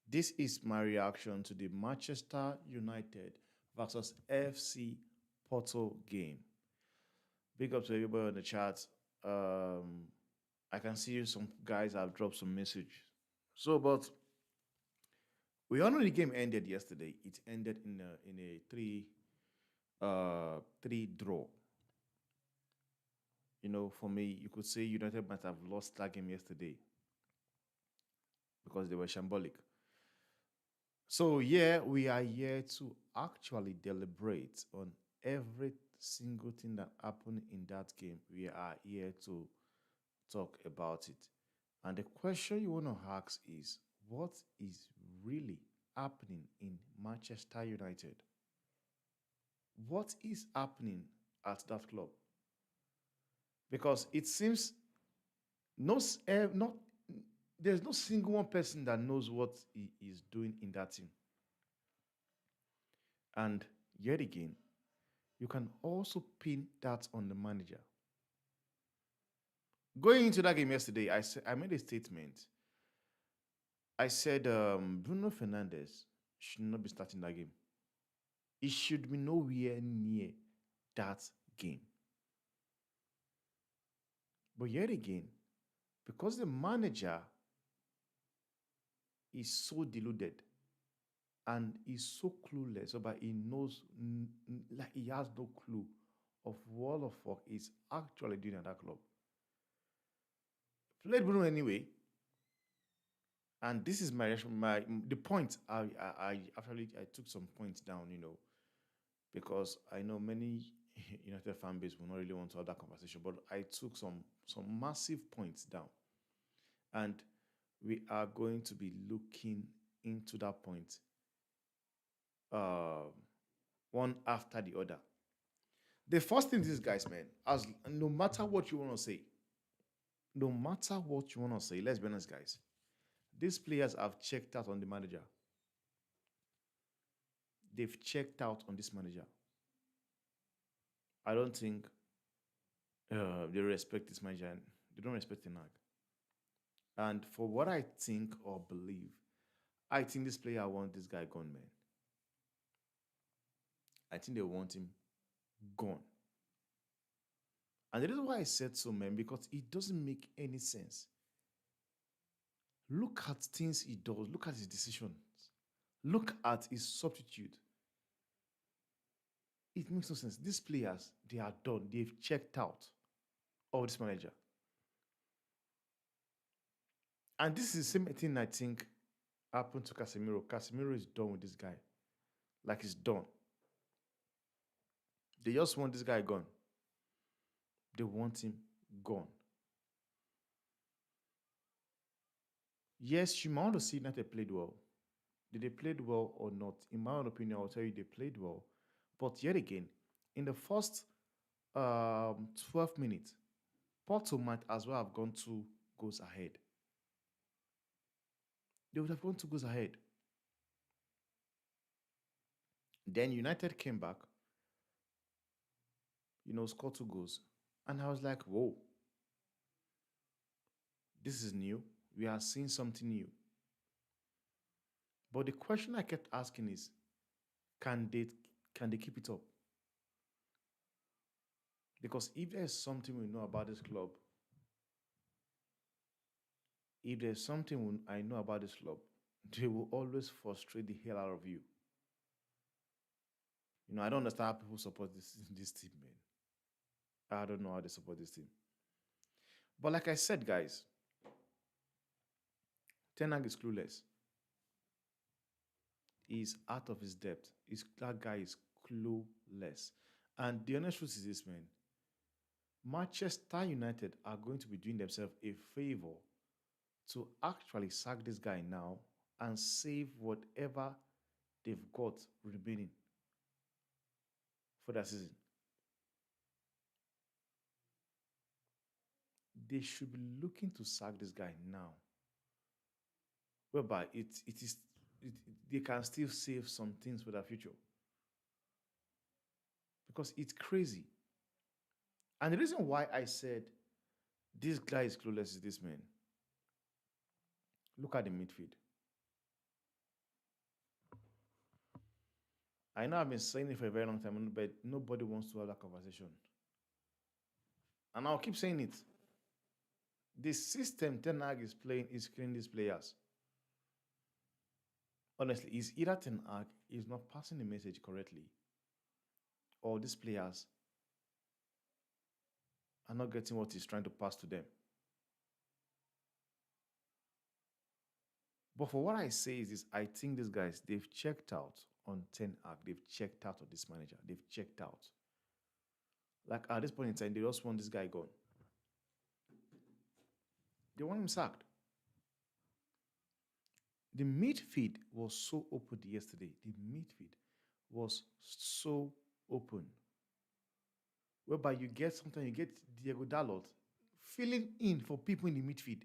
This is my reaction to the Manchester United versus FC Porto game. Big up to everybody in the chat. Um, I can see some guys have dropped some message. So, but we all know the game ended yesterday. It ended in a three draw. For me, you could say United might have lost that game yesterday because they were shambolic. So yeah, we are here to actually deliberate on every single thing that happened in that game. We are here to talk about it. And the question you want to ask is, what is really happening in Manchester United? What is happening at that club? Because it seems not there's no single one person that knows what he is doing in that team. And yet again, you can also pin that on the manager. Going into that game yesterday, I made a statement. I said Bruno Fernandes should not be starting that game. He should be nowhere near that game. But yet again, because the manager is so deluded and is so clueless about he knows like he has no clue of what the fuck is actually doing at that club. Played Bruno anyway, and this is my the point. I actually I took some points down, because I know many United fan base will not really want to have that conversation, but I took some massive points down, and we are going to be looking into that point, uh, one after the other. The first thing, these guys, man, as no matter what you want to say, no matter what you want to say, let's be honest, guys. These players have checked out on the manager. They've checked out on this manager. I don't think they respect this manager. They don't respect Tenag. And for what I think or believe, I think this player wants this guy gone, man. I think they want him gone. And the reason why I said so, man, because it doesn't make any sense. Look at things he does. Look at his decisions. Look at his substitute. It makes no sense. These players, they are done. They've checked out of this manager. And this is the same thing I think happened to Casemiro. Casemiro is done with this guy. Like he's done. They just want this guy gone. They want him gone. Yes, you might want to see United played well. Did they played well or not? In my own opinion, I'll tell you they played well. But yet again, in the first 12 minutes, Porto might as well have gone 2 goals ahead. They would have gone 2 goals ahead. Then United came back, scored 2 goals. And I was like, whoa, this is new. We are seeing something new. But the question I kept asking is, can they keep it up? Because if there's something we know about this club, if there's something I know about this club, they will always frustrate the hell out of you. I don't understand how people support this team, man. I don't know how they support this team. But like I said, guys, Ten Hag is clueless. He's out of his depth. That guy is clueless. And the honest truth is this, man. Manchester United are going to be doing themselves a favor to actually sack this guy now and save whatever they've got remaining for that season. They should be looking to sack this guy now, whereby they can still save some things for the future, because it's crazy. And the reason why I said this guy is clueless is this, man. Look at the midfield. I know I've been saying it for a very long time, but nobody wants to have that conversation. And I'll keep saying it. The system Ten Hag is playing is killing these players. Honestly, is either Ten Hag is not passing the message correctly, or these players are not getting what he's trying to pass to them. But for what I say is this, I think these guys, they've checked out on Ten Hag. They've checked out on this manager. They've checked out. Like at this point in time, they just want this guy gone. They want him sacked. The midfield was so open yesterday. The midfield was so open. Whereby you get sometimes you get Diego Dalot filling in for people in the midfield.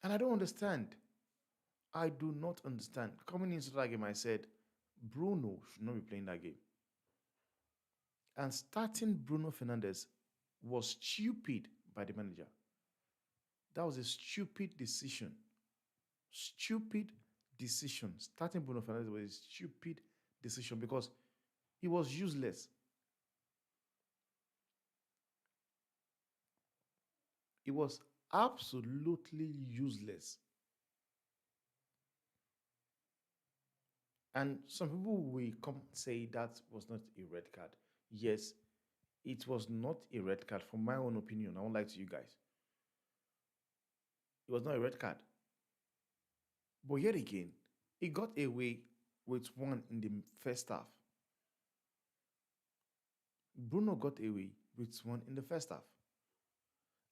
And I don't understand. I do not understand. Coming into that game, I said Bruno should not be playing that game. And starting Bruno Fernandes was stupid by the manager. That was a stupid decision. Stupid decision. Starting Bruno Fernandes was a stupid decision because he was useless. It was absolutely useless. And some people will come say that was not a red card. Yes, it was not a red card from my own opinion. I won't lie to you guys. It was not a red card. But yet again, he got away with one in the first half. Bruno got away with one in the first half.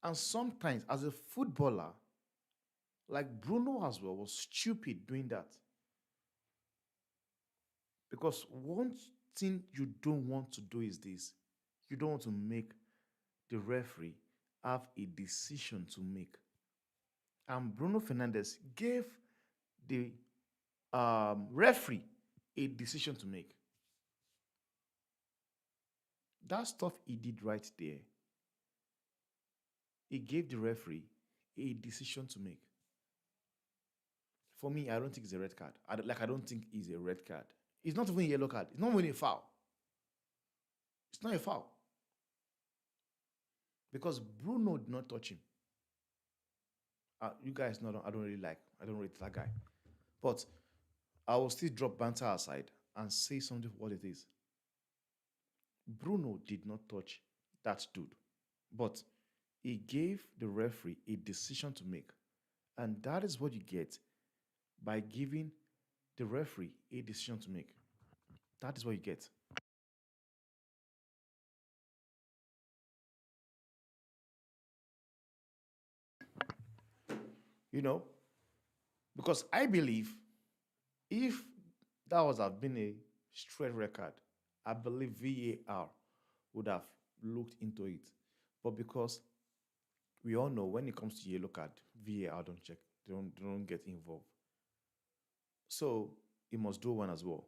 And sometimes, as a footballer, like Bruno as well, was stupid doing that. Because one thing you don't want to do is this. You don't want to make the referee have a decision to make. And Bruno Fernandes gave the referee a decision to make. That stuff he did right there, he gave the referee a decision to make. For me, I don't think it's a red card. I don't think it's a red card. It's not even a yellow card. It's not even a foul. It's not a foul. Because Bruno did not touch him. You guys know I don't really rate that guy. But I will still drop banter aside and say something for what it is. Bruno did not touch that dude. But he gave the referee a decision to make. And that is what you get by giving the referee a decision to make. That is what you get. You know, because I believe if that was have been a straight record, I believe VAR would have looked into it. But because we all know when it comes to yellow card, VAR don't check, they don't get involved. So he must do one as well.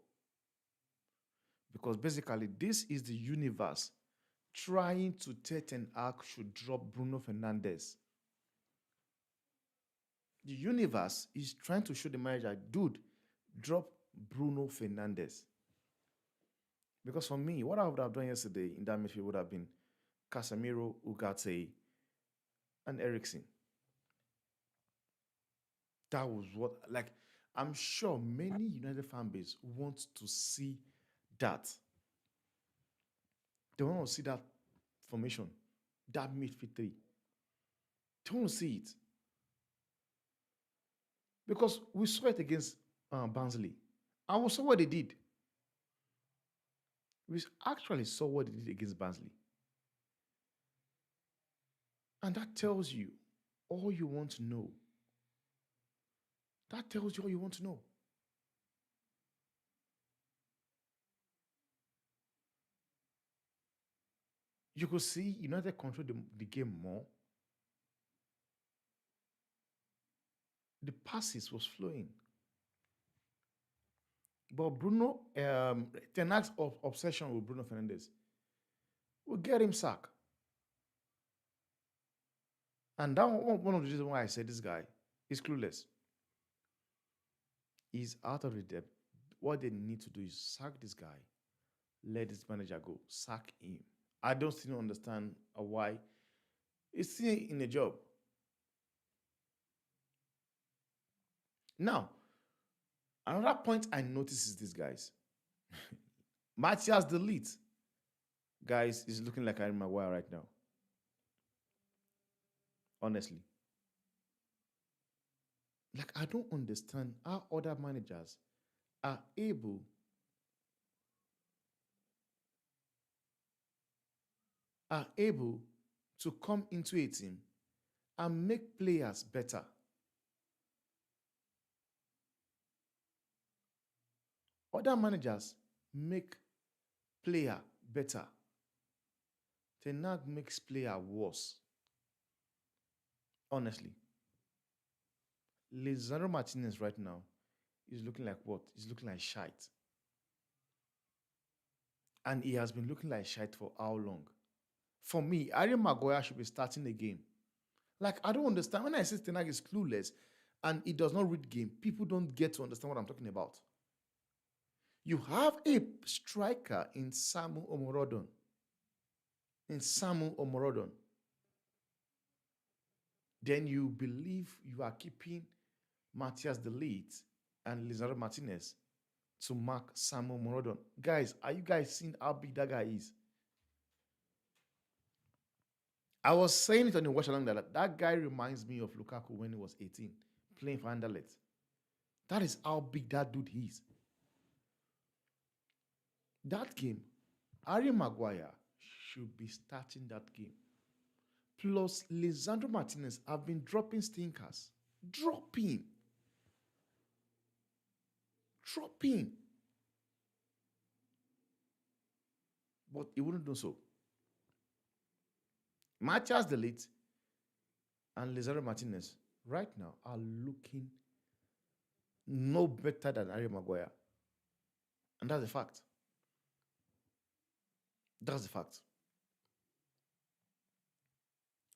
Because basically, this is the universe trying to tell Ten Hag should drop Bruno Fernandes. The universe is trying to show the manager, dude, drop Bruno Fernandes. Because for me, what I would have done yesterday in that midfield would have been Casemiro, Ugarte, and Eriksen. That was what, like, I'm sure many United fan base want to see that. They want to see that formation, that midfield three. They want to see it. Because we saw it against Barnsley. And we saw what they did. We actually saw what they did against Barnsley. And that tells you all you want to know. That tells you all you want to know. You could see United control the game more. The passes was flowing. But Bruno, Ten Hag's obsession with Bruno Fernandes will get him sacked. And that one of the reasons why I said this guy is clueless. He's out of the depth. what they need to do is sack this guy, let this manager go, sack him. I don't still understand why he's still in a job. Now, another point I notice is this, guys. Matthias Delete, guys, is looking like Harry Maguire right now. Honestly. Like, I don't understand how other managers are able to come into a team and make players better. Other managers make player better. Ten Hag makes player worse. Honestly. Lisandro Martinez right now is looking like what? He's looking like shite. And he has been looking like shite for how long? For me, Harry Maguire should be starting the game. Like, I don't understand. When I say Ten Hag is clueless and he does not read game, people don't get to understand what I'm talking about. You have a striker in Samu Omorodon. Then you believe you are keeping Matthias Delete and Lisandro Martinez to mark Samu Omorodon. Guys, are you guys seeing how big that guy is? I was saying it on the watch along that guy reminds me of Lukaku when he was 18, playing for Anderlecht. That is how big that dude is. That game, Harry Maguire should be starting that game. Plus, Lisandro Martinez have been dropping stinkers. Dropping. But he wouldn't do so. Matthias Delete and Lisandro Martinez right now are looking no better than Harry Maguire. And that's a fact. That's the fact.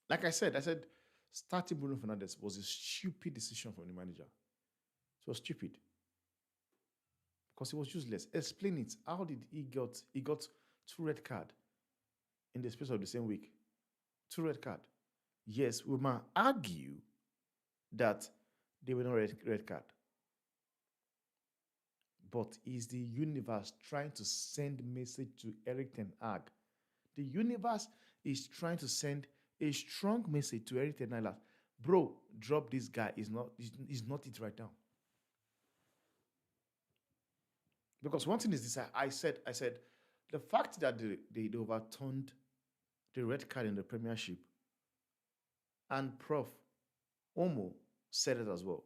Like I said, starting Bruno Fernandes was a stupid decision from the manager. It was stupid. Because he was useless. Explain it. How did he got 2 red cards in the space of the same week? 2 red cards. Yes, we might argue that they were not red card. But is the universe trying to send message to Eric Ten Hag? The universe is trying to send a strong message to Eric Ten Hag. Bro, drop this guy. Is not it right now. Because one thing is this, I said, the fact that they overturned the red card in the Premiership, and Prof. Omo said it as well.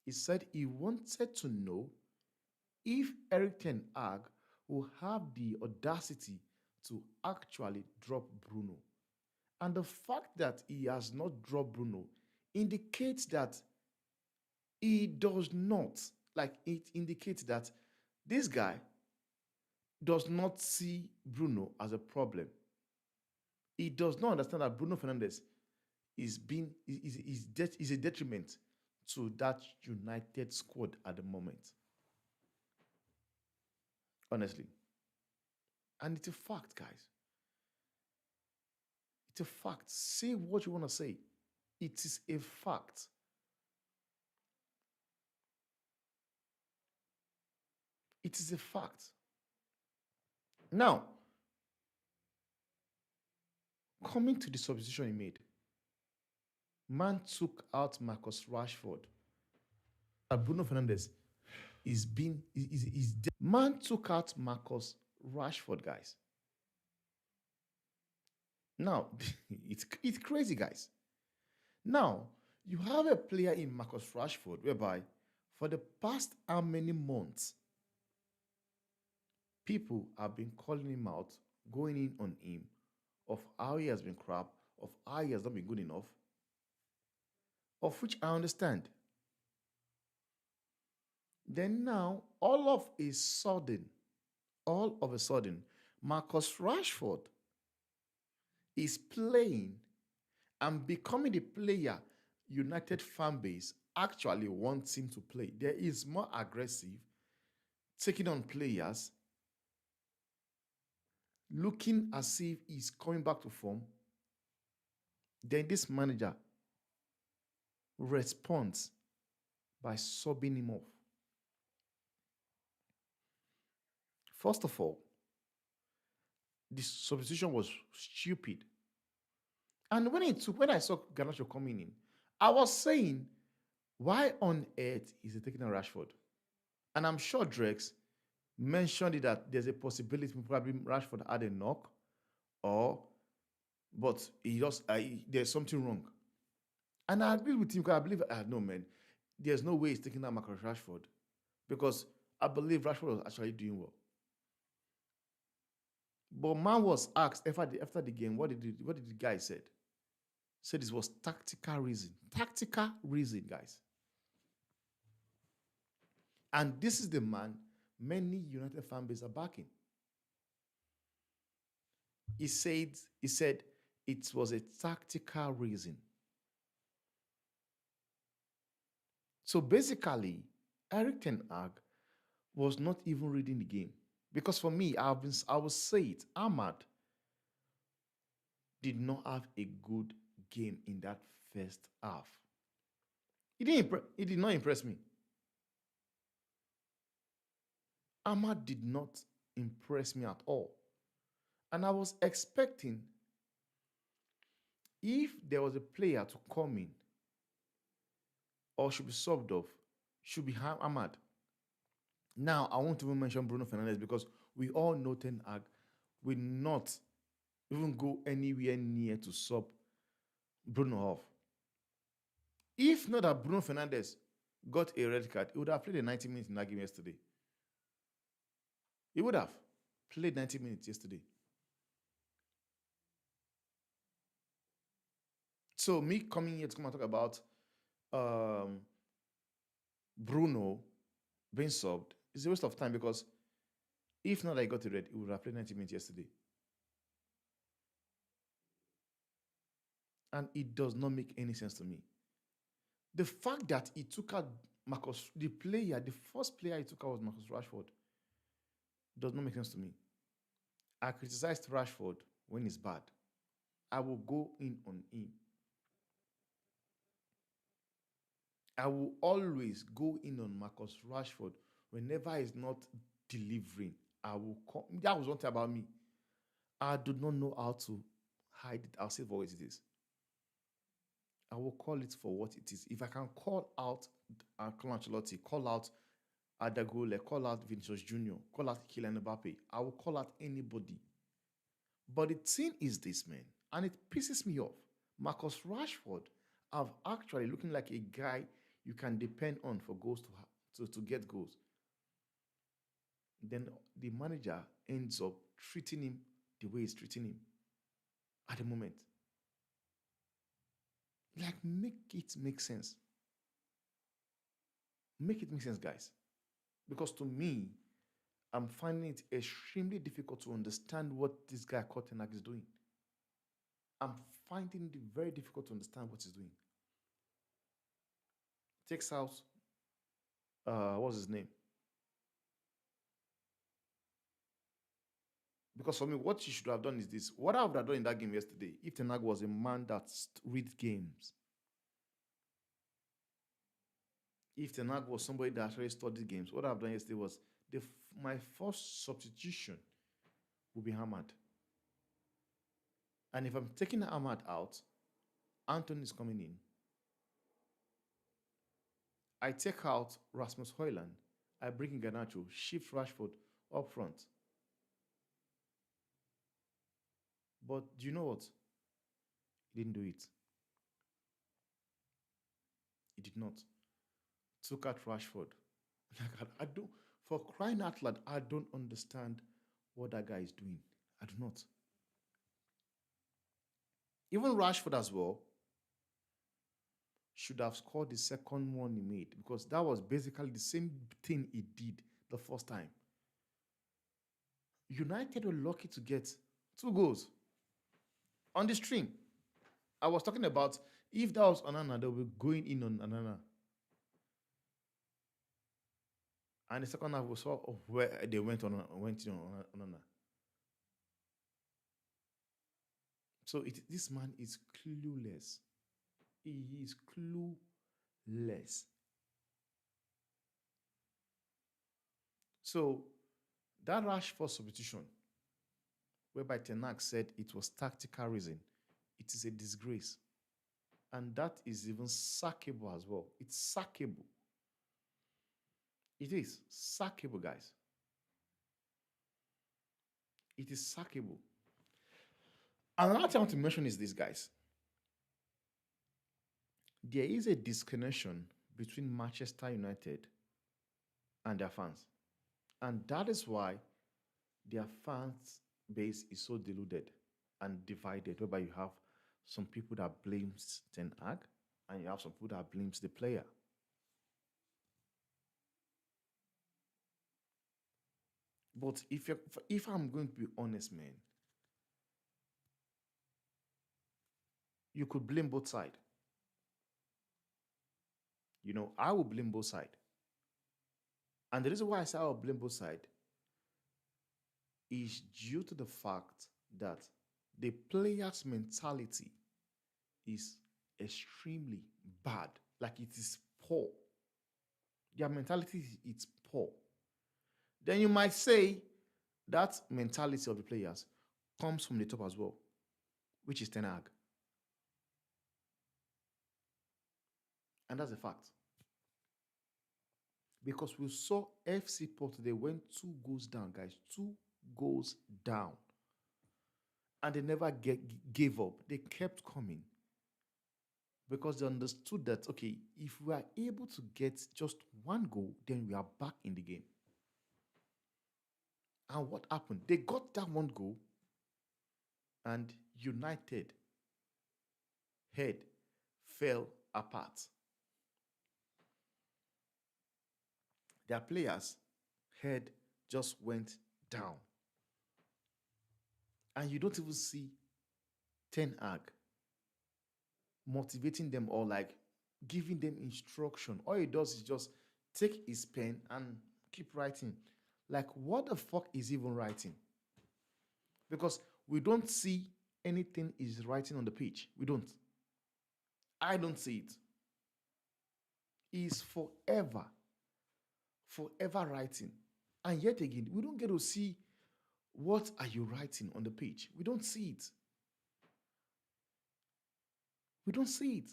He said he wanted to know if Eric Ten Hag will have the audacity to actually drop Bruno. And the fact that he has not dropped Bruno indicates that he does not, like it indicates that this guy does not see Bruno as a problem. He does not understand that Bruno Fernandes is a detriment to that United squad at the moment. Honestly. And it's a fact, guys. It's a fact. Say what you want to say. It is a fact. It is a fact. Now, coming to the substitution he made, man took out Marcus Rashford. Bruno Fernandes man took out Marcus Rashford, guys. Now, it's crazy, guys. Now, you have a player in Marcus Rashford whereby for the past how many months, people have been calling him out, going in on him, of how he has been crap, of how he has not been good enough, of which I understand. Then now, all of a sudden, Marcus Rashford is playing and becoming the player United fan base actually wants him to play. There is more aggressive. taking on players, looking as if he's coming back to form. Then this manager responds by subbing him off. First of all, the substitution was stupid. And when I saw Garnacho coming in, I was saying, why on earth is he taking a Rashford? And I'm sure Drex mentioned that there's a possibility probably Rashford had a knock, or but there's something wrong. And I agree with him because I believe no man, there's no way he's taking that Marcus Rashford because I believe Rashford was actually doing well. But man was asked after the game, what did the guy said? Said this was tactical reason. Tactical reason, guys. And this is the man many United fan base are backing. He said it was a tactical reason. So basically, Eric Ten Hag was not even reading the game. Because for me, I will say it, Ahmad did not have a good game in that first half. He did not impress me. Ahmad did not impress me at all. And I was expecting if there was a player to come in or should be subbed off, should be Ahmad. Now, I won't even mention Bruno Fernandes because we all know Ten Hag will not even go anywhere near to sub Bruno off. If not that Bruno Fernandes got a red card, he would have played the 90 minutes in that game yesterday. He would have played 90 minutes yesterday. So me coming here to come and talk about Bruno being subbed is a waste of time because if not I got a red, he would have played 90 minutes yesterday. And it does not make any sense to me. The fact that he took out the first player he took out was Marcus Rashford, does not make sense to me. I criticized Rashford when he's bad. I will go in on him. I will always go in on Marcus Rashford whenever he's not delivering. I will come. That was one thing about me. I do not know how to hide it. I'll say for what it is. I will call it for what it is. If I can call out Carlo Ancelotti, call out Adagole, call out Vinicius Junior, call out Kylian Mbappe, I will call out anybody. But the thing is this, man, and it pisses me off. Marcus Rashford are actually looking like a guy you can depend on for goals to get goals. Then the manager ends up treating him the way he's treating him at the moment. Like, make it make sense. Make it make sense, guys. Because to me, I'm finding it extremely difficult to understand what this guy called Ten Hag is doing. I'm finding it very difficult to understand what he's doing. Takes out, what's his name? Because for me, what he should have done is this. What I would have done in that game yesterday, if Ten Hag was a man that reads games, if Ten Hag was somebody that actually studied games, what I've done yesterday was my first substitution would be Ahmad. And if I'm taking Ahmad out, Anthony is coming in. I take out Rasmus Højlund. I bring in Garnacho, shift Rashford up front. But do you know what? He didn't do it. He did not. Took out Rashford. I don't, for crying out loud, I don't understand what that guy is doing. I do not. Even Rashford as well should have scored the second one he made because that was basically the same thing he did the first time. United were lucky to get 2 goals on the stream. I was talking about if that was Onana, they were going in on Onana. And the second half we saw where they went on. So this man is clueless. He is clueless. So that rash for substitution, whereby Tenak said it was tactical reason, it is a disgrace. And that is even sackable as well. It's sackable. It is sackable, guys. It is sackable. Another thing I want to mention is this, guys. There is a disconnection between Manchester United and their fans. And that is why their fans base is so deluded and divided, whereby you have some people that blames Ten Hag and you have some people that blames the player. But if I'm going to be honest, man, you could blame both sides. I will blame both sides. And the reason why I say I will blame both sides is due to the fact that the player's mentality is extremely bad. Like it is poor. Their mentality is poor. Then you might say that mentality of the players comes from the top as well, which is Ten Hag. And that's a fact. Because we saw FC Porto, they went 2 goals down, guys. 2 goals down. And they never gave up. They kept coming. Because they understood that, okay, if we are able to get just 1 goal, then we are back in the game. And what happened? They got that 1 goal, and United head fell apart. Their players' head just went down. And you don't even see Ten Hag motivating them or like giving them instruction. All he does is just take his pen and keep writing. Like, what the fuck is he even writing? Because we don't see anything he's writing on the page. We don't. I don't see it. He's forever writing. And yet again, we don't get to see what are you writing on the page. We don't see it. We don't see it.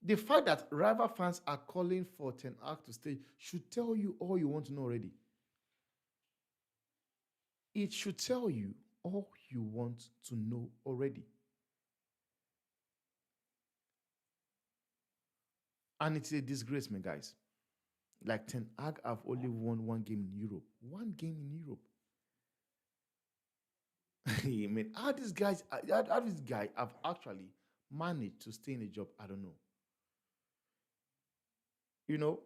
The fact that rival fans are calling for Ten Hag to stay should tell you all you want to know already. It should tell you all you want to know already. And it's a disgrace, man, guys. Like Ten Hag have only won 1 game in Europe. 1 game in Europe. I mean, how this guy have actually managed to stay in a job, I don't know. You know,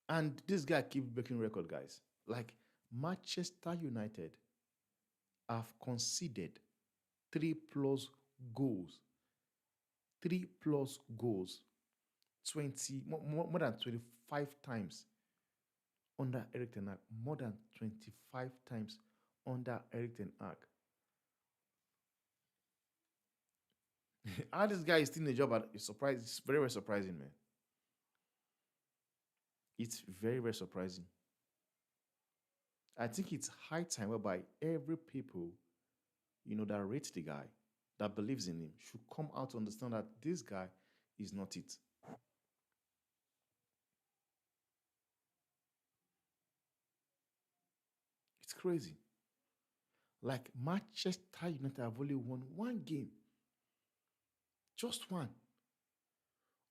and this guy keeps breaking record, guys. Like Manchester United have conceded 3+ goals. 3+ goals. 20 more than 25 times under Eric Ten Hag. More than 25 times under Eric Ten Hag. How this guy is still in the job, it's very, very surprising, man. It's very, very surprising. I think it's high time whereby every people, that rates the guy, that believes in him, should come out to understand that this guy is not it. It's crazy. Like Manchester United have only won 1 game. Just one.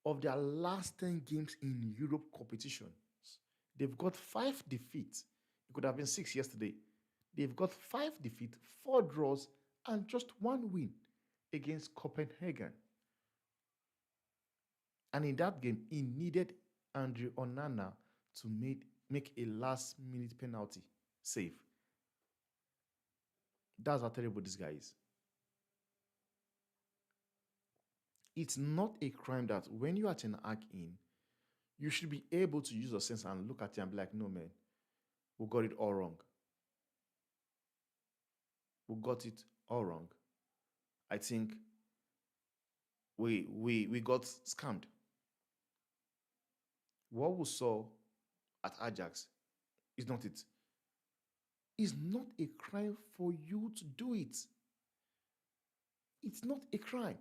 Of their last 10 games in Europe competitions. They've got 5 defeats. It could have been 6 yesterday. They've got 5 defeats, 4 draws, and just 1 win against Copenhagen. And in that game, he needed Andre Onana to make a last-minute penalty save. That's how terrible this guy is. It's not a crime that when you are Ten Hag in, you should be able to use your sense and look at it and be like, no, man, we got it all wrong. We got it all wrong. I think we got scammed. What we saw at Ajax is not it. It's not a crime for you to do it. It's not a crime.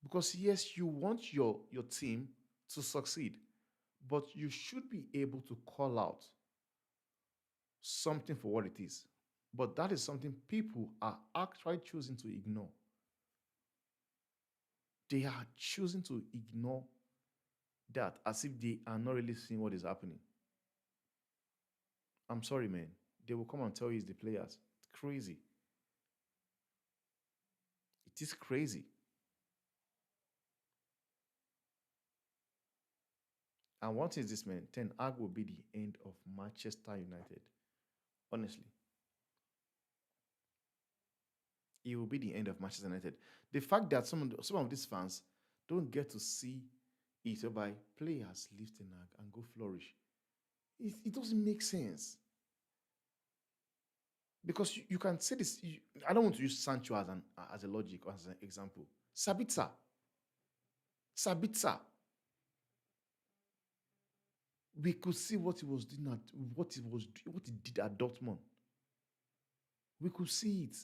Because yes, you want your team to succeed, but you should be able to call out something for what it is. But that is something people are actually choosing to ignore. They are choosing to ignore that as if they are not really seeing what is happening. I'm sorry, man. They will come and tell you it's the players. It's crazy. It is crazy. And what is this, man? Ten Hag will be the end of Manchester United. Honestly, it will be the end of Manchester United. The fact that some of these fans don't get to see it whereby players leave Ten Hag and go flourish, it doesn't make sense. Because you can say this. I don't want to use Sancho as a logic or as an example. Sabitzer, we could see what he was doing what he did at Dortmund. We could see it.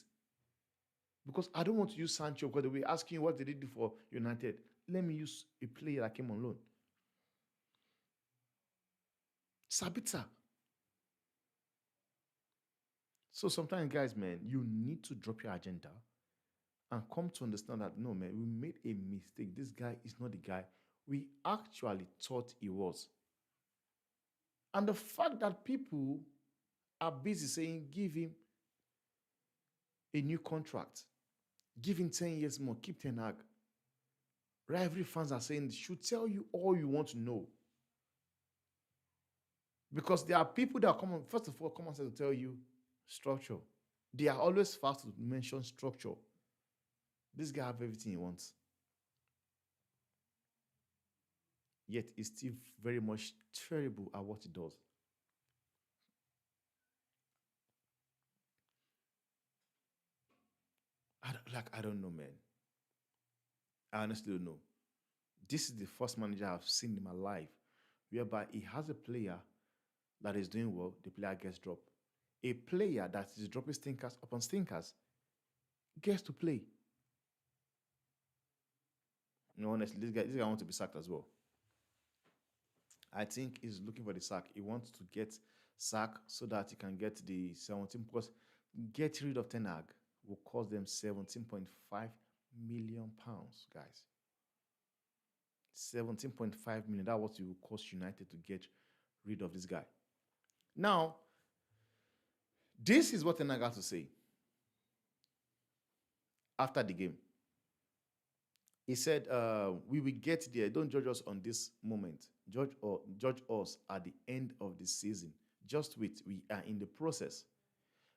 Because I don't want to use Sancho because they were asking what they did do for United. Let me use a player that came on loan. Sabitzer. So sometimes, guys, man, you need to drop your agenda and come to understand that, no, man, we made a mistake. This guy is not the guy we actually thought he was. And the fact that people are busy saying, give him a new contract, give him 10 years more, keep Ten Hag. Rivalry fans are saying, should tell you all you want to know. Because there are people that come on, first of all, come on to tell you structure. They are always fast to mention structure. This guy have everything he wants. Yet he's still very much terrible at what he does. I don't know, man. I honestly don't know. This is the first manager I've seen in my life whereby he has a player that is doing well, the player gets dropped. A player that is dropping stinkers upon stinkers gets to play. No, honestly, this guy wants to be sacked as well. I think he's looking for the sack. He wants to get sack so that he can get the 17, because get rid of Ten Hag will cost them 17.5 million pounds, guys. 17.5 million. That's what it will cost United to get rid of this guy. Now, this is what Ten Hag had to say after the game. He said, we will get there. Don't judge us on this moment. Judge us at the end of the season. Just wait. We are in the process.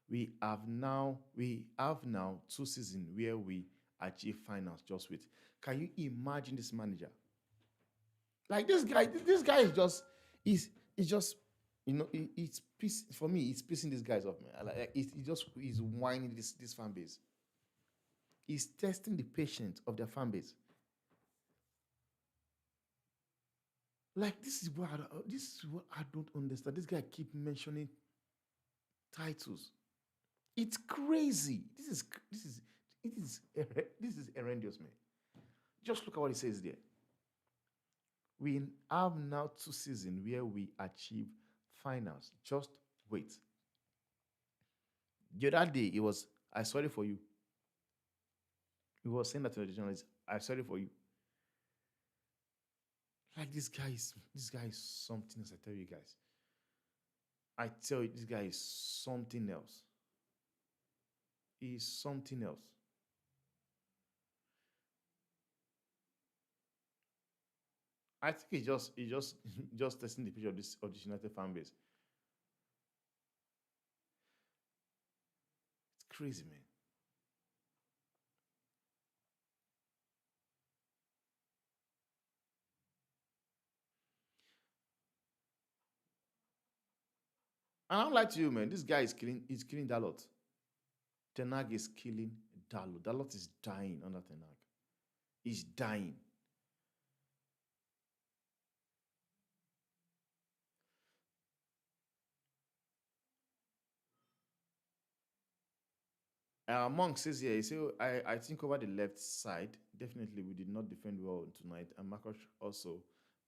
We have now 2 seasons where we achieve finals. Just wait. Can you imagine this manager? Like this guy is just it's piss for me. It's pissing these guys off, man. Like he's whining this fan base. He's testing the patience of their fan base. Like this is what I don't understand. This guy keep mentioning titles. It's crazy. This is horrendous, man. Just look at what he says there. We have now 2 seasons where we achieve finals. Just wait. The other day, it was, I'm sorry for you. He was saying that to the journalist, I'm sorry for you. Like this guy is something else, I tell you guys. I tell you, this guy is something else. He is something else. I think he's just testing the picture of this United fan base. It's crazy, man. And I'm like to you, man, this guy is killing Dalot. Tenag is killing Dalot. Dalot is dying under Tenag. He's dying. Monk says here, he said, I think over the left side, definitely we did not defend well tonight. And Marcus also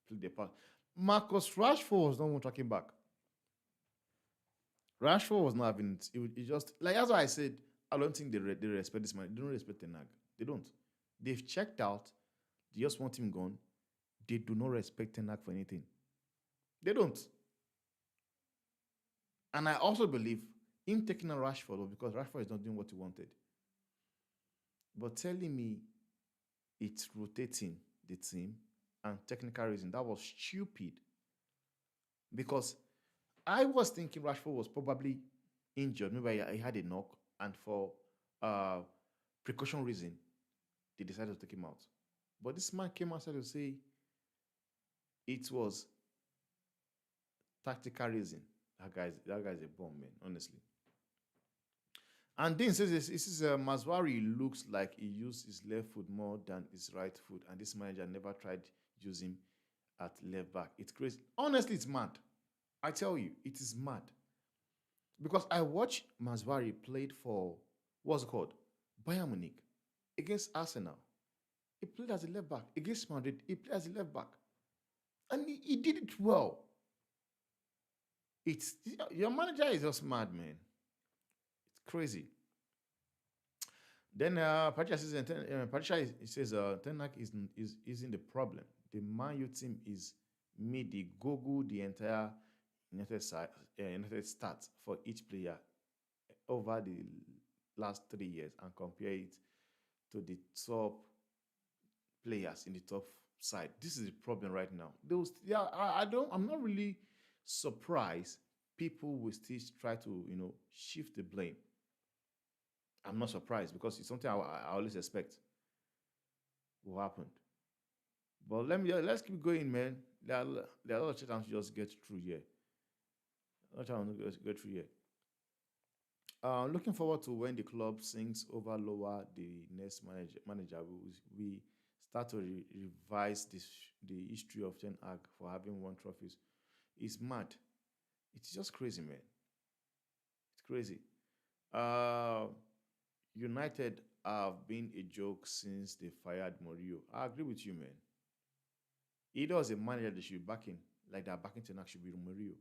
played the part. Marcus Rashford was not one tracking back. Rashford was not having it. It just, like, that's why I said, I don't think they respect this man. They don't respect Tenag. They don't. They've checked out. They just want him gone. They do not respect Tenag for anything. They don't. And I also believe him taking a Rashford was because Rashford is not doing what he wanted. But telling me it's rotating the team and technical reason, that was stupid. Because I was thinking Rashford was probably injured. Maybe he had a knock, and for uh, precaution reason, they decided to take him out. But this man came outside to say it was tactical reason. That guy's a bomb, man, honestly. And Dean says this is Maswari looks like he used his left foot more than his right foot, and this manager never tried using at left back. It's crazy. Honestly, it's mad. I tell you, it is mad. Because I watched Maswari played for what's it called? Bayern Munich against Arsenal. He played as a left back. Against Madrid, he played as a left back. And he did it well. It's your manager is just mad, man. It's crazy. Then Patricia says, he says, Tenak isn't the problem. The Man U team is made the Google the entire United stats for each player over the last 3 years and compare it to the top players in the top side. This is the problem right now. I'm not really surprised people will still try to, shift the blame. I'm not surprised because it's something I always expect will happen. But let's keep going, man. There are a lot of chances to just get through here. A lot of chances to get through here. Looking forward to when the club sinks over lower the next manager. We start to revise the history of Ten Hag for having won trophies. It's mad. It's just crazy, man. It's crazy. United have been a joke since they fired Mourinho. I agree with you, man. Either as a manager they should be backing, like they're backing Ten Hag should be Mourinho.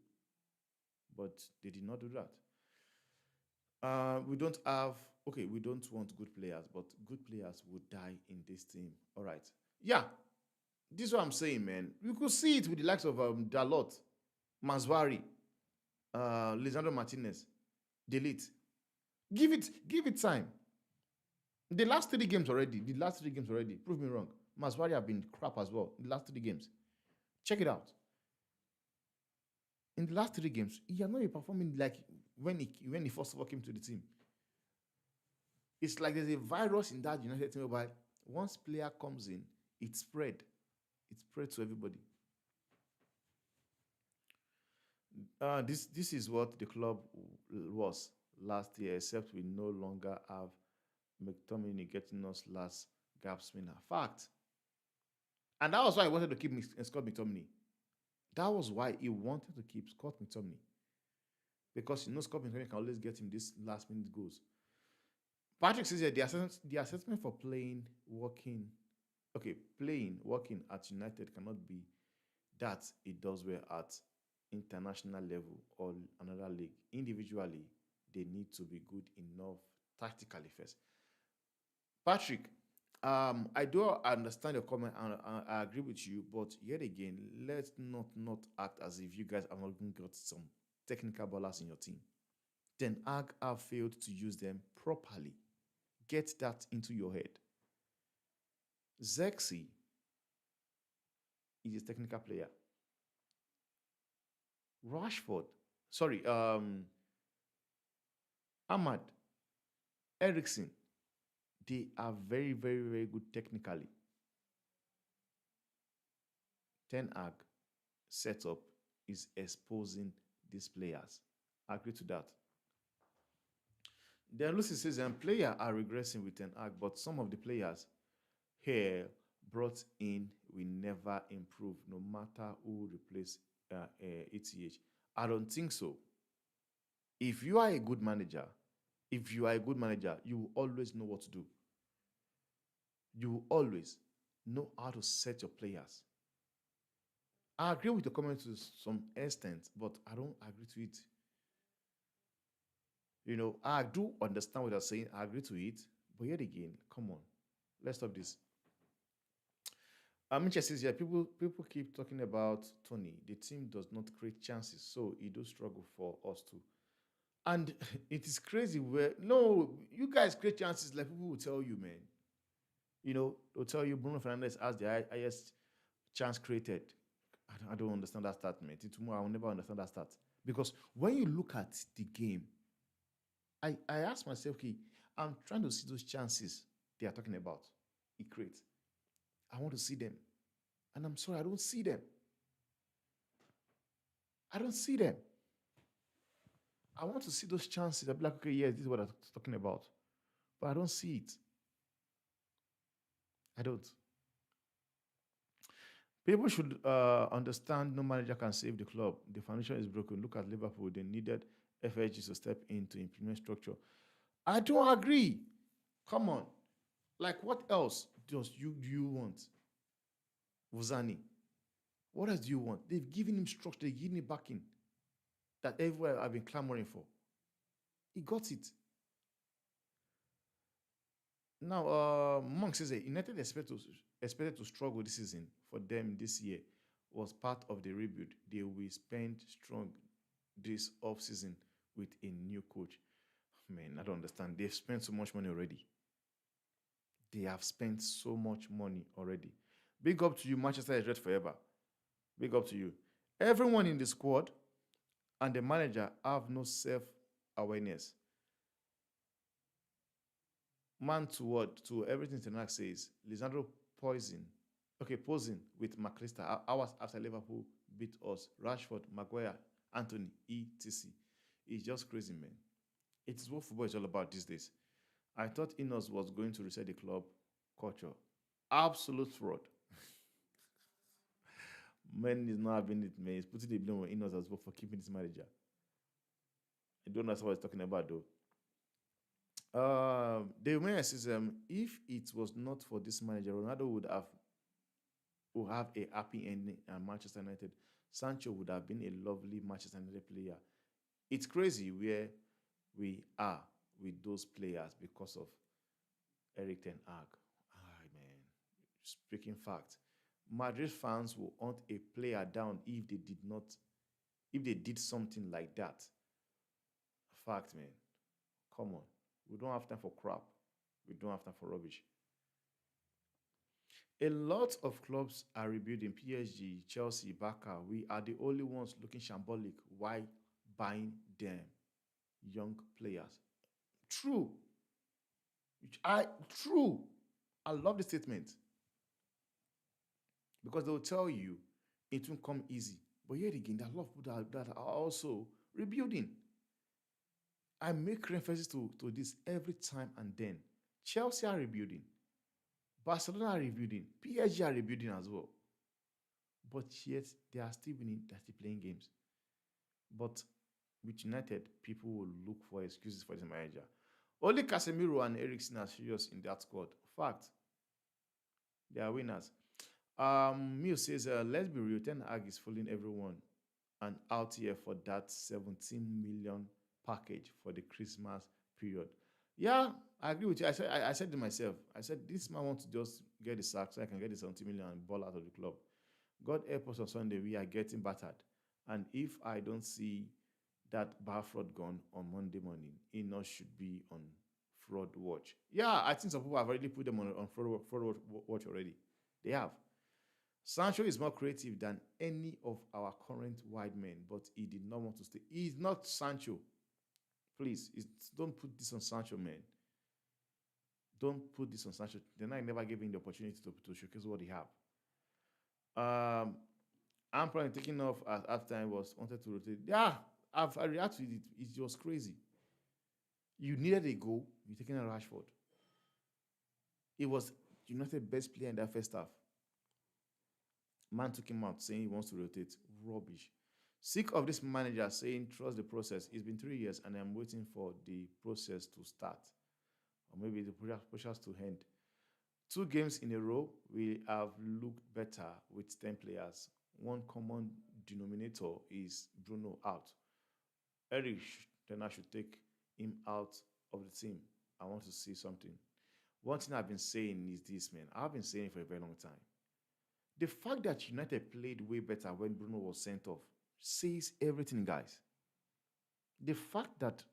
But they did not do that. We don't want good players, but good players would die in this team. All right. Yeah, this is what I'm saying, man. You could see it with the likes of Dalot, Maswari, Lisandro Martinez, Delete. Give it time. The last three games already. Prove me wrong. Maswari have been crap as well. The last 3 games. Check it out. In the last 3 games, he has not been performing like when he first of all came to the team. It's like there's a virus in that United team whereby once player comes in, it spread. It spread to everybody. This is what the club was last year, except we no longer have McTominay getting us last gap spinner. Fact. And that was why I wanted to keep Scott McTominay. That was why he wanted to keep Scott McTominay. Because Scott McTominay can always get him this last minute goals. Patrick says that the assessment for playing, working at United cannot be that it does well at international level or another league. Individually, they need to be good enough tactically first. Patrick, I do understand your comment and I agree with you, but yet again, let's not act as if you guys have not got some technical ballers in your team. Then Hag have failed to use them properly. Get that into your head. Zexi is a technical player. Rashford, sorry, Ahmad, Ericsson, they are very, very, very good technically. Ten Hag setup is exposing these players. I agree to that. Then Lucy says, players are regressing with an act, but some of the players here brought in will never improve, no matter who replace ETH. I don't think so. If you are a good manager, if you are a good manager, you will always know what to do. You will always know how to set your players. I agree with your comment to some extent, but I don't agree to it. I do understand what you're saying. I agree to it. But yet again, come on. Let's stop this. I'm interested here. People keep talking about Tony. The team does not create chances, so it does struggle for us too. And it is crazy where no, you guys create chances like people will tell you, man. They'll tell you Bruno Fernandez has the highest chance created. I don't understand that stat, mate. Tomorrow I will never understand that stat. Because when you look at the game, I ask myself, okay, I'm trying to see those chances they are talking about. He creates. I want to see them. And I'm sorry, I don't see them. I don't see them. I want to see those chances. I'll be like, okay, yes, this is what I'm talking about. But I don't see it. I don't. People should understand no manager can save the club. The foundation is broken. Look at Liverpool. They needed FHG to step in to implement structure. I don't agree. Come on. Like, what else do you want? Vuzani. What else do you want? They've given him structure. They've given him backing that everywhere I've been clamoring for. He got it. Now, Monk says United expected to struggle this season. For them, this year was part of the rebuild. They will spend strong this off-season with a new coach. Man, I don't understand. They've spent so much money already. They have spent so much money already. Big up to you, Manchester is red forever. Big up to you. Everyone in the squad and the manager have no self-awareness. Man to what? To everything Tenak says. Lisandro posing with McAllister hours after Liverpool beat us. Rashford, Maguire, Anthony, etc. It's just crazy, man. It is what football is all about these days. I thought Ineos was going to reset the club culture. Absolute fraud. Man is not having it, man. He's putting the blame on Ineos as well for keeping his manager. I don't know what he's talking about, though. The Women's system, if it was not for this manager, Ronaldo would have a happy ending at Manchester United. Sancho would have been a lovely Manchester United player. It's crazy where we are with those players because of Eric Ten Hag. Man, speaking fact, Madrid fans will hunt a player down if they did something like that. Fact, man. Come on. We don't have time for crap. We don't have time for rubbish. A lot of clubs are rebuilding. PSG, Chelsea, Barca. We are the only ones looking shambolic. Why buying them? Young players. True. True. I love the statement. Because they'll tell you it won't come easy. But yet again, there are a lot of people that are also rebuilding. I make references to this every time and then. Chelsea are rebuilding. Barcelona are rebuilding. PSG are rebuilding as well. But yet, they are still winning. They are still playing games. But with United, people will look for excuses for this manager. Only Casemiro and Eriksen are serious in that squad. Fact. They are winners. Mio says, let's be real, Ten Hag is fooling everyone and out here for that 17 million package for the Christmas period. Yeah, I agree with you. I said to myself, I said, this man wants to just get the sack so I can get the 17 million and ball out of the club. God help us on Sunday, we are getting battered. And if I don't see that bar fraud gone on Monday morning, Ineos should be on fraud watch. Yeah, I think some people have already put them on fraud watch already. They have. Sancho is more creative than any of our current wide men, but he did not want to stay. He is not Sancho. Please, don't put this on Sancho, man. Don't put this on Sancho. Then I never gave him the opportunity to showcase what he have. I'm probably taking off at halftime was wanted to rotate. Yeah, I react with it. It was crazy. You needed a goal. You're taking a Rashford. It was United best player in that first half. Man took him out saying he wants to rotate. Rubbish. Sick of this manager saying trust the process. It's been 3 years and I'm waiting for the process to start. Or maybe the process to end. 2 games in a row, we have looked better with 10 players. One common denominator is Bruno out. Eric then I should take him out of the team. I want to see something. One thing I've been saying is this, man. I've been saying it for a very long time. The fact that United played way better when Bruno was sent off says everything, guys. The fact that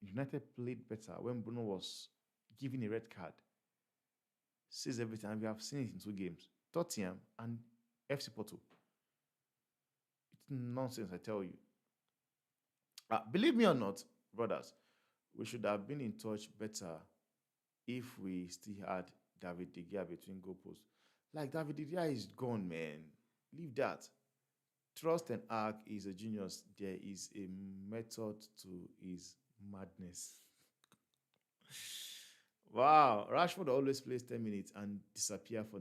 United played better when Bruno was given a red card says everything. And we have seen it in 2 games, Tottenham and FC Porto. It's nonsense, I tell you. Believe me or not, brothers, we should have been in touch better if we still had David De Gea between goalposts. Like, David De Gea is gone, man. Leave that. Trust and Ark is a genius. There is a method to his madness. Wow. Rashford always plays 10 minutes and disappear for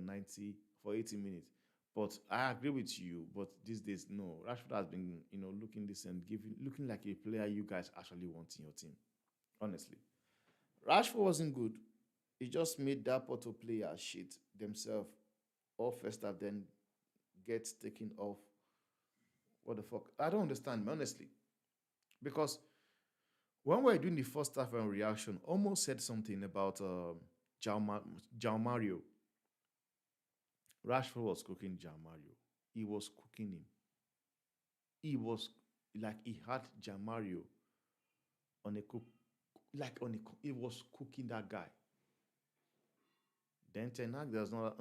80 minutes. But I agree with you. But these days, no. Rashford has been, looking this and looking like a player you guys actually want in your team. Honestly. Rashford wasn't good. He just made that Porto player shit themselves all first half, then gets taken off. What the fuck? I don't understand, honestly. Because when we were doing the first half and reaction, almost said something about Jao Mario. Rashford was cooking Jao Mario. He was cooking him. He was like he had Jao Mario on a cook, like on a he was cooking that guy. Then Ten Hag does not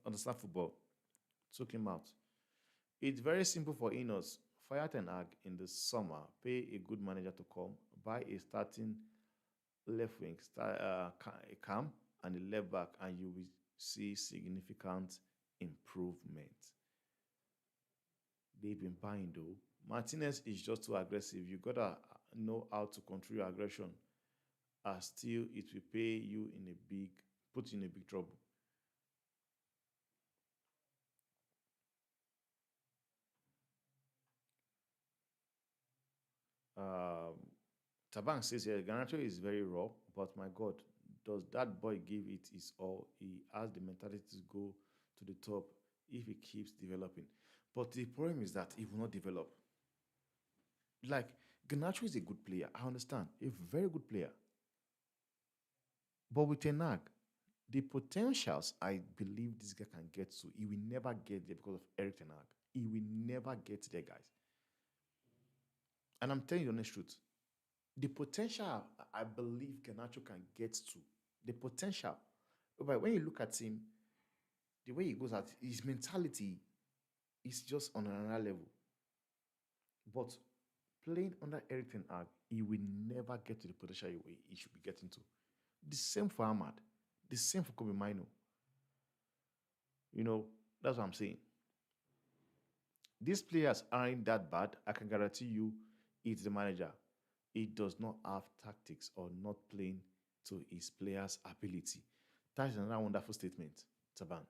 understand football. Took him out. It's very simple for Inos. Fire Ten Hag in the summer. Pay a good manager to come. Buy a starting left wing, a cam, and a left back, and you will see significant improvement. They've been buying though. Martinez is just too aggressive. You gotta know how to control your aggression. Still, it will pay you put you in a big trouble. Um, Tabang says here, Garnacho is very raw, but my God, does that boy give it his all? He has the mentality to go to the top if he keeps developing. But the problem is that he will not develop. Like, Garnacho is a good player. I understand. A very good player. But with Tenag, the potentials I believe this guy can get to, he will never get there because of Eric Tenag. He will never get there, guys. And I'm telling you the honest truth. The potential I believe Garnacho can get to, the potential. But when you look at him, the way he goes at his mentality is just on another level. But playing under Eric Ten Hag, he will never get to the potential he should be getting to. The same for Ahmad. The same for Kobe Mino. That's what I'm saying. These players aren't that bad. I can guarantee you it's the manager. He does not have tactics or not playing to his players' ability. That is another wonderful statement, Taban.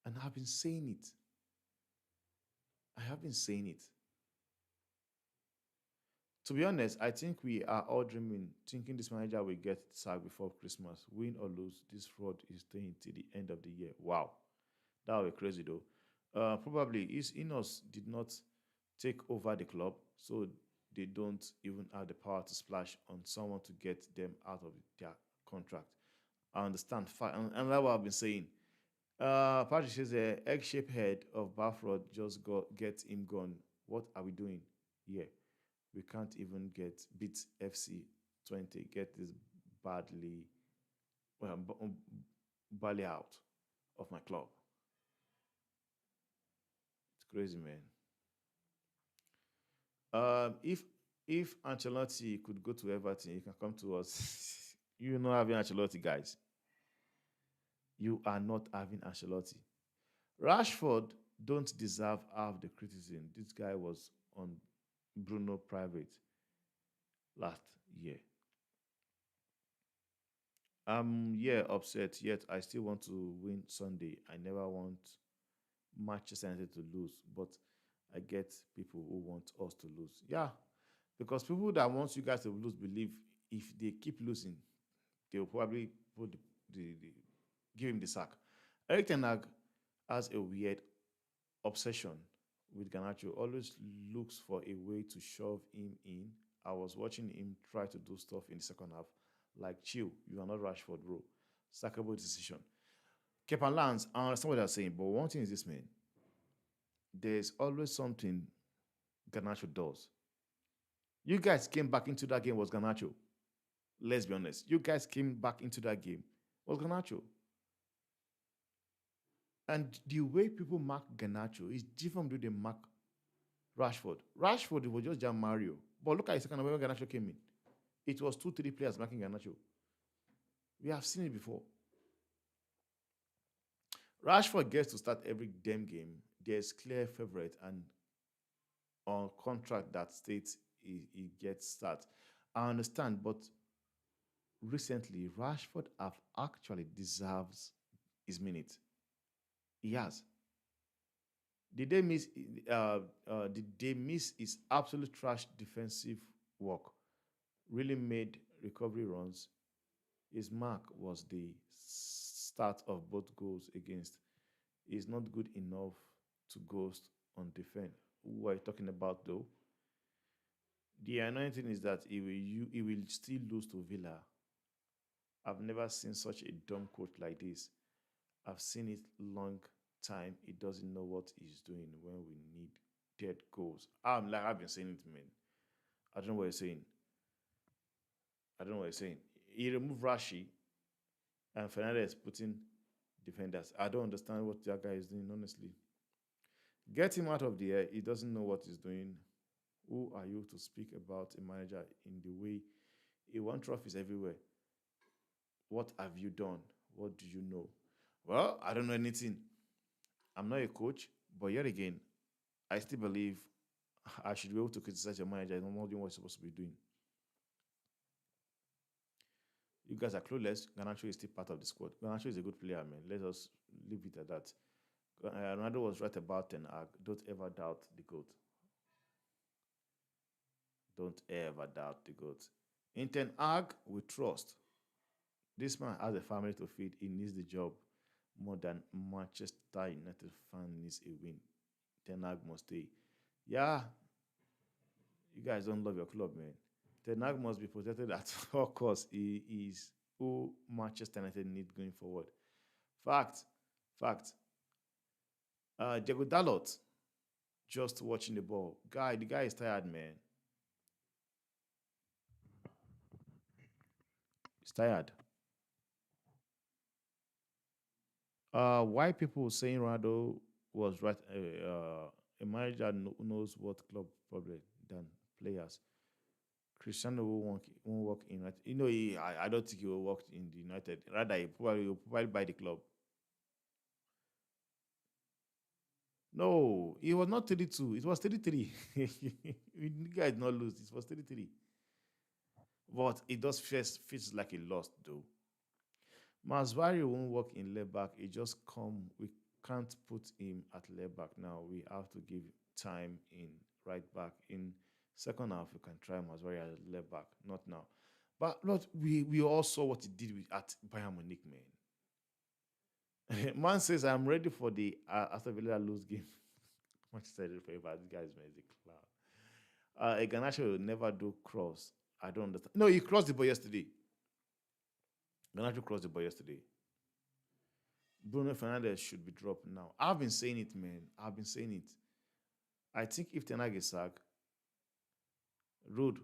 And I've been saying it. I have been saying it. To be honest, I think we are all dreaming, thinking this manager will get sacked before Christmas. Win or lose, this fraud is staying till the end of the year. Wow. That would be crazy though. Probably his Inos did not take over the club, so they don't even have the power to splash on someone to get them out of their contract. I understand. And that's what I've been saying. Patrick says the egg-shaped head of Bafrod just get him gone. What are we doing here? We can't even beat FC 20. Get this well, badly out of my club. It's crazy, man. If Ancelotti could go to Everton, he can come to us. You're not having Ancelotti, guys. You are not having Ancelotti. Rashford don't deserve half the criticism. This guy was on Bruno private last year. Yeah, upset, yet I still want to win Sunday. I never want Manchester United to lose, but I get people who want us to lose. Yeah, because people that want you guys to lose believe if they keep losing, they'll probably put the give him the sack. Eric Ten Hag has a weird obsession with Garnacho. Always looks for a way to shove him in. I was watching him try to do stuff in the second half, like chill. You are not Rashford, bro. Sackable decision. Kepa Lance, I understand what they're saying, but one thing is this, man. There's always something Garnacho does. You guys came back into that game was Garnacho. Let's be honest. You guys came back into that game was Garnacho. And the way people mark Garnacho is different from the way they mark Rashford. Rashford was just Jan Mario. But look at the second half when Garnacho came in. It was 2, 3 players marking Garnacho. We have seen it before. Rashford gets to start every damn game. There's clear favorite, and on contract that states he gets start. I understand, but recently Rashford have actually deserves his minute. He has. Did they miss? Did they miss his absolute trash defensive work? Really made recovery runs. His mark was the start of both goals against. He's not good enough to ghost on defense. Who are you talking about though? The annoying thing is that he will still lose to Villa. I've never seen such a dumb coach like this. I've seen it long time. He doesn't know what he's doing when we need dead goals. I've been saying it, man. I don't know what you're saying. I don't know what you're saying. He removed Rashi and Fernandez putting defenders. I don't understand what that guy is doing, honestly. Get him out of the air. He doesn't know what he's doing. Who are you to speak about a manager in the way he won trophies everywhere? What have you done? What do you know? Well, I don't know anything. I'm not a coach, but yet again, I still believe I should be able to criticize your manager. I'm not doing what you're supposed to be doing. You guys are clueless. Garnacho is still part of the squad. Garnacho is a good player, man. Let us leave it at that. Ronaldo was right about Ten Hag. Don't ever doubt the GOAT. Don't ever doubt the GOAT. In Ten Hag, we trust. This man has a family to feed. He needs the job more than Manchester United fan needs a win. Ten Hag must stay. Yeah, you guys don't love your club, man. Ten Hag must be protected at all costs. He is who Manchester United need going forward. Fact, fact. Diego Dalot just watching the ball. The guy is tired, man. He's tired. Why people saying Ronaldo was right? A manager knows what club problem than players. Cristiano won't work in United. I don't think he will work in the United. Rather, he will probably buy the club. No, it was not 32. It was 33. You guys not lose. It was 33. But it does feels like a loss though. Masvari won't work in left back. He just come. We can't put him at left back now. We have to give time in right back. In second half, we can try Masvari as left back. Not now. But Lord, we all saw what he did at Bayern Munich, man. Man says I'm ready for the Aston Villa lose game. Manchester United forever. This guy is man, is a clown. A Garnacho will never do cross. I don't understand. No, he crossed the ball yesterday. Garnacho crossed the ball yesterday. Bruno Fernandez should be dropped now. I've been saying it, man. I've been saying it. I think if Ten Hag is sacked, Rude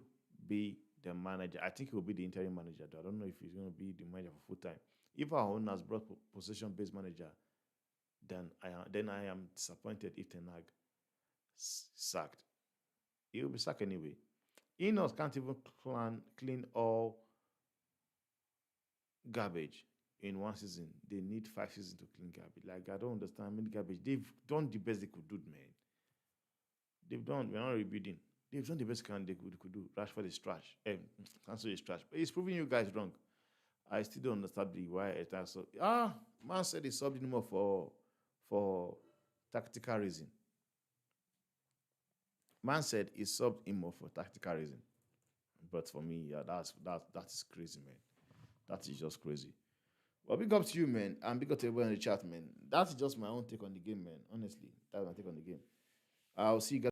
be the manager. I think he will be the interim manager. Though. I don't know if he's going to be the manager for full time. If our owners brought possession-based manager, then I am disappointed if Ten Hag sacked. He will be sacked anyway. Ineos can't even clean all garbage in one season. They need 5 seasons to clean garbage. Like, I don't understand how many garbage. They've done the best they could do, man. They've done. We're not rebuilding. They've done the best they could do. Rashford is trash. Cancel is trash. But he's proving you guys wrong. I still don't understand why it has so. Man said he subbed him more for tactical reason. Man said he subbed him more for tactical reason. But for me, yeah, that is crazy, man. That is just crazy. Well, big up to you, man, and big up to everyone in the chat, man. That's just my own take on the game, man. Honestly, that's my take on the game. I'll see you guys.